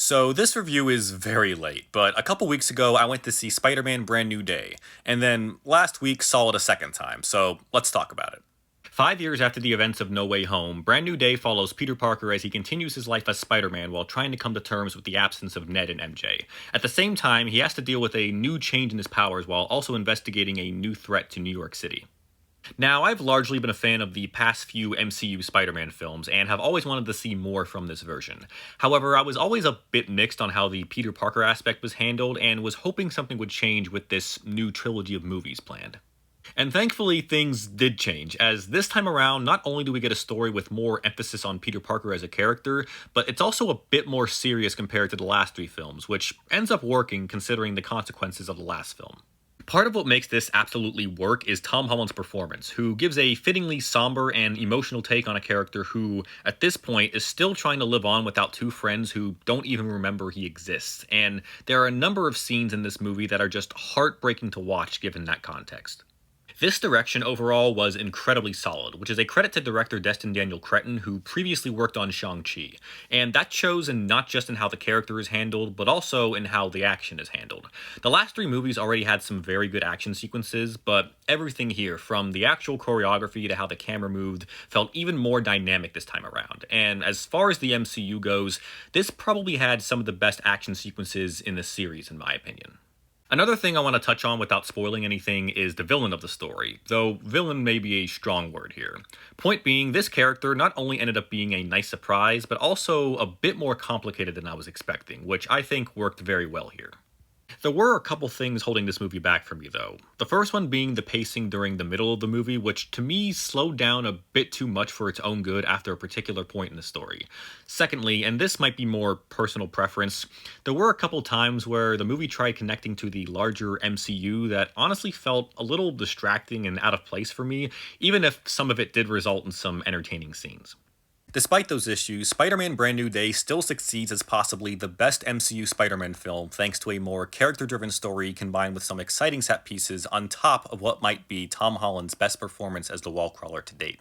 So this review is very late, but a couple weeks ago I went to see Spider-Man Brand New Day, and then last week saw it a second time, so let's talk about it. 5 years after the events of No Way Home, Brand New Day follows Peter Parker as he continues his life as Spider-Man while trying to come to terms with the absence of Ned and MJ. At the same time, he has to deal with a new change in his powers while also investigating a new threat to New York City. Now, I've largely been a fan of the past few MCU Spider Man films and have always wanted to see more from this version. However, I was always a bit mixed on how the Peter Parker aspect was handled and was hoping something would change with this new trilogy of movies planned. And thankfully, things did change, as this time around, not only do we get a story with more emphasis on Peter Parker as a character, but it's also a bit more serious compared to the last three films, which ends up working considering the consequences of the last film. Part of what makes this absolutely work is Tom Holland's performance, who gives a fittingly somber and emotional take on a character who, at this point, is still trying to live on without two friends who don't even remember he exists. And there are a number of scenes in this movie that are just heartbreaking to watch given that context. This direction overall was incredibly solid, which is a credit to director Destin Daniel Cretton, who previously worked on Shang-Chi. And that shows in not just in how the character is handled, but also in how the action is handled. The last three movies already had some very good action sequences, but everything here, from the actual choreography to how the camera moved, felt even more dynamic this time around. And as far as the MCU goes, this probably had some of the best action sequences in the series, in my opinion. Another thing I want to touch on without spoiling anything is the villain of the story, though villain may be a strong word here. Point being, this character not only ended up being a nice surprise, but also a bit more complicated than I was expecting, which I think worked very well here. There were a couple things holding this movie back for me, though. The first one being the pacing during the middle of the movie, which to me slowed down a bit too much for its own good after a particular point in the story. Secondly, and this might be more personal preference, there were a couple times where the movie tried connecting to the larger MCU that honestly felt a little distracting and out of place for me, even if some of it did result in some entertaining scenes. Despite those issues, Spider Man Brand New Day still succeeds as possibly the best MCU Spider Man film thanks to a more character driven story combined with some exciting set pieces on top of what might be Tom Holland's best performance as the wall crawler to date.